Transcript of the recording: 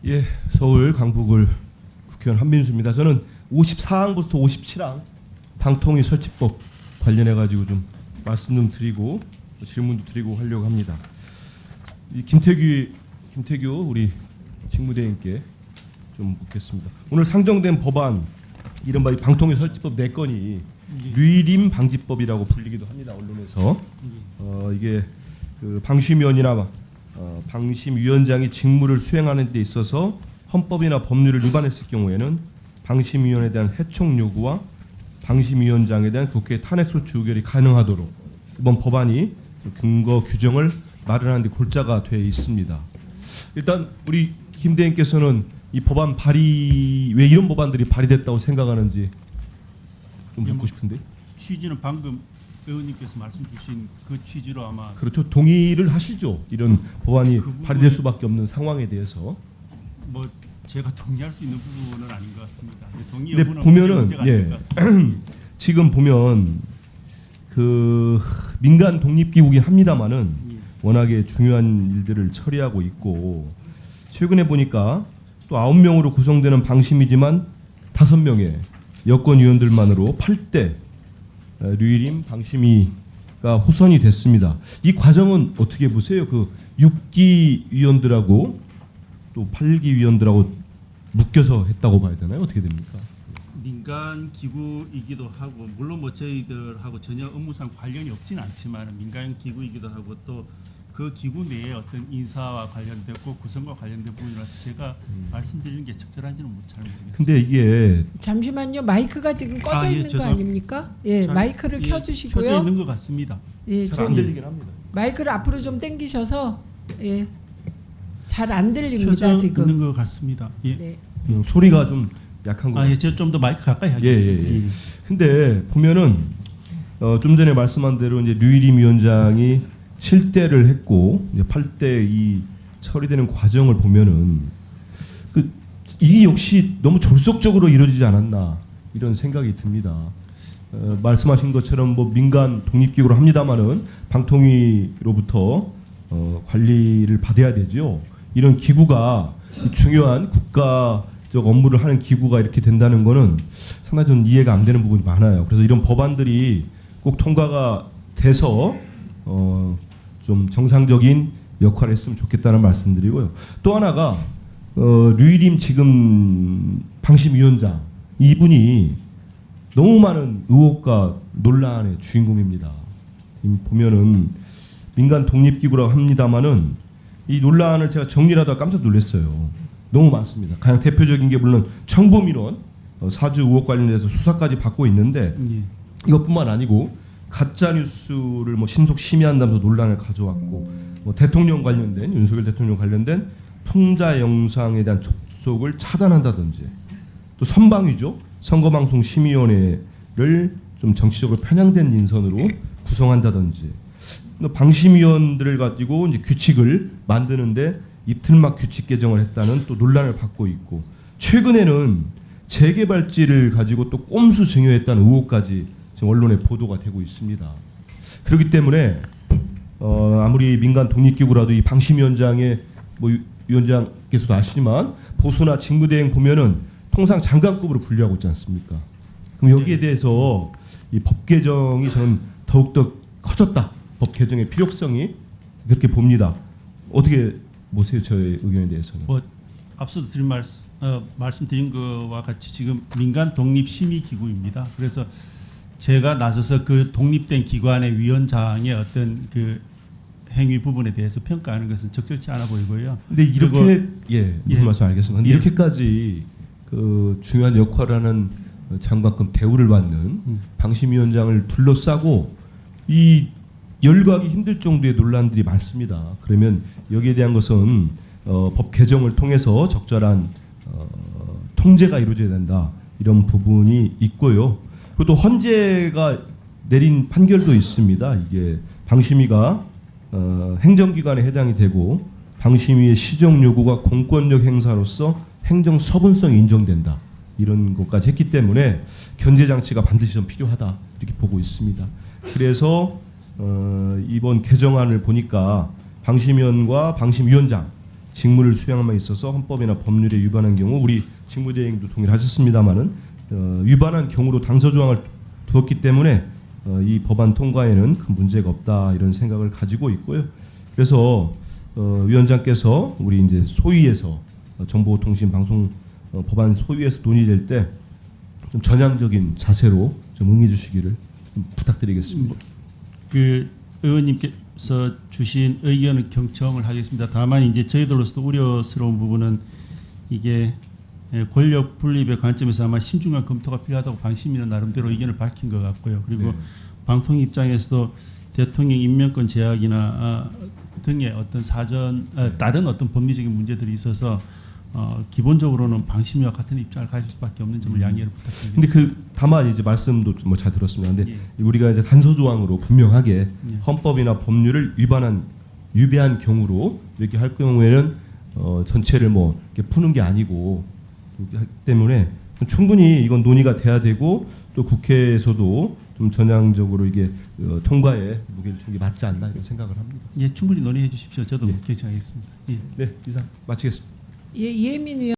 예, 서울 강북을 국회의원 한민수입니다. 저는 54항부터 57항 방통위 설치법 관련해 가지고 좀 말씀 좀 드리고 질문도 드리고 하려고 합니다. 이 김태규 우리 직무대행께 좀 묻겠습니다. 오늘 상정된 법안 이른바 이 방통위 설치법 4건이 류일임 방지법이라고 불리기도 합니다. 언론에서 이게 그 방심위원이나 방심위원장이 직무를 수행하는 데 있어서 헌법이나 법률을 위반했을 경우에는 방심위원에 대한 해촉 요구와 방심위원장에 대한 국회 탄핵소추 의결이 가능하도록 이번 법안이 근거 규정을 마련하는 데 골자가 되어 있습니다. 일단 우리 김 대행께서는 이 법안 발의 왜 이런 법안들이 발의됐다고 생각하는지 좀 묻고 싶은데. 취지는 방금 의원님께서 말씀 주신 그 취지로 아마 그렇죠. 동의를 하시죠. 이런 법안이 그 발의될 수밖에 없는 상황에 대해서. 뭐 제가 동의할 수 있는 부분은 아닌 것 같습니다. 동의 근데 여부는 보면은 문제가 아닌 것 같습니다. 지금 보면 그 민간 독립기구긴 합니다만은 워낙에 중요한 일들을 처리하고 있고 최근에 보니까 또 9명으로 구성되는 방심이지만 5명의 여권 의원들만으로 8대 류일임 방심위가 호선이 됐습니다. 이 과정은 어떻게 보세요? 그 6기 위원들하고 또 8기 위원들하고 묶여서 했다고 봐야 되나요? 어떻게 됩니까? 민간 기구이기도 하고 물론 뭐 저희들하고 전혀 업무상 관련이 없지는 않지만 민간 기구이기도 하고 또 그 기구 내에 어떤 인사와 관련되고 구성과 관련된 부분이라서 제가 말씀드리는 게 적절한지는 잘 모르겠습니다. 근데 이게 잠시만요. 마이크가 지금 꺼져 있는 거 아닙니까? 예, 마이크를 켜주시고요. 켜져 있는 것 같습니다. 예, 잘 안 좀 들리긴 합니다. 마이크를 앞으로 좀 당기셔서 예, 잘 안 들립니다 켜져 지금. 있는 것 같습니다. 예. 네. 소리가 좀 약한 거. 예, 제가 좀 더 마이크 가까이 하겠습니다. 예. 근데 보면은 좀 전에 말씀한 대로 이제 류일임 위원장이 7대를 했고 이제 8대 이 처리되는 과정을 보면은 이 역시 너무 졸속적으로 이루어지지 않았나 이런 생각이 듭니다. 말씀하신 것처럼 뭐 민간 독립기구로 합니다만은 방통위로부터 관리를 받아야 되죠. 이런 기구가 중요한 국가적 업무를 하는 기구가 이렇게 된다는 거는 상당히 좀 이해가 안 되는 부분이 많아요. 그래서 이런 법안들이 꼭 통과가 돼서 좀 정상적인 역할을 했으면 좋겠다는 말씀드리고요. 또 하나가 류일임 지금 방심위원장 이분이 너무 많은 의혹과 논란의 주인공입니다. 보면은 민간 독립기구라고 합니다만은 이 논란을 제가 정리하다가 깜짝 놀랐어요. 너무 많습니다. 가장 대표적인 게 물론 청부민원 사주 의혹 관련해서 수사까지 받고 있는데 이것뿐만 아니고 가짜 뉴스를 뭐 신속 심의한다면서 논란을 가져왔고 뭐 대통령 관련된 윤석열 대통령 관련된 풍자 영상에 대한 접속을 차단한다든지 또 선방위죠. 선거방송심의위원회를 좀 정치적으로 편향된 인선으로 구성한다든지 방심위원들을 가지고 이제 규칙을 만드는데 이틀막 규칙 개정을 했다는 또 논란을 받고 있고 최근에는 재개발지를 가지고 또 꼼수 증여했다는 의혹까지 지금 언론에 보도가 되고 있습니다. 그렇기 때문에 아무리 민간 독립기구라도 이 방심위원장의 뭐 위원장께서도 아시지만 보수나 직무대행 보면은 통상 장관급으로 분류하고 있지 않습니까? 그럼 여기에 대해서 이 법 개정이 저는 더욱더 커졌다. 법 개정의 필요성이 그렇게 봅니다. 어떻게 보세요, 저의 의견에 대해서는? 뭐 앞서도 드린 말씀드린 것과 같이 지금 민간 독립심의기구입니다. 그래서 제가 나서서 그 독립된 기관의 위원장의 어떤 그 행위 부분에 대해서 평가하는 것은 적절치 않아 보이고요. 근데 이렇게 무슨 말씀 알겠습니다. 근데 이렇게까지 그 중요한 역할을 하는 장관급 대우를 받는 방심위원장을 둘러싸고 이 열거하기 힘들 정도의 논란들이 많습니다. 그러면 여기에 대한 것은 법 개정을 통해서 적절한 통제가 이루어져야 된다. 이런 부분이 있고요. 그리고 또 헌재가 내린 판결도 있습니다. 이게 방심위가 행정기관에 해당이 되고 방심위의 시정 요구가 공권력 행사로서 행정 서분성이 인정된다. 이런 것까지 했기 때문에 견제 장치가 반드시 좀 필요하다. 이렇게 보고 있습니다. 그래서 이번 개정안을 보니까 방심위원과 방심위원장 직무를 수행함에 있어서 헌법이나 법률에 위반한 경우 우리 직무대행도 동의를 하셨습니다마는 위반한 경우로 당서 조항을 두었기 때문에 이 법안 통과에는 큰 문제가 없다 이런 생각을 가지고 있고요. 그래서 위원장께서 우리 이제 소위에서 정보통신방송 법안 소위에서 논의될 때 좀 전향적인 자세로 좀 응해 주시기를 좀 부탁드리겠습니다. 그 의원님께서 주신 의견은 경청을 하겠습니다. 다만 이제 저희들로서도 우려스러운 부분은 이게 권력 분립의 관점에서 아마 신중한 검토가 필요하다고 방심위는 나름대로 의견을 밝힌 것 같고요. 그리고 네. 방통 입장에서도 대통령 임명권 제약이나 등의 어떤 다른 어떤 법리적인 문제들이 있어서 기본적으로는 방심위와 같은 입장을 가질 수밖에 없는 점을 양해를 부탁드리겠습니다. 근데 다만 이제 말씀도 뭐 잘 들었습니다. 근데 예. 우리가 이제 단서 조항으로 분명하게 예. 헌법이나 법률을 위배한 경우로 이렇게 할 경우에는 전체를 뭐 이렇게 푸는 게 아니고 그렇게 하기 때문에 충분히 이건 논의가 돼야 되고 또 국회에서도 좀 전향적으로 이게 통과에 무게를 두는 게 맞지 않나 이런 생각을 합니다. 예, 충분히 논의해 주십시오. 저도 예. 결정하겠습니다. 예. 네, 이상 마치겠습니다. 예, 이혜민 의원.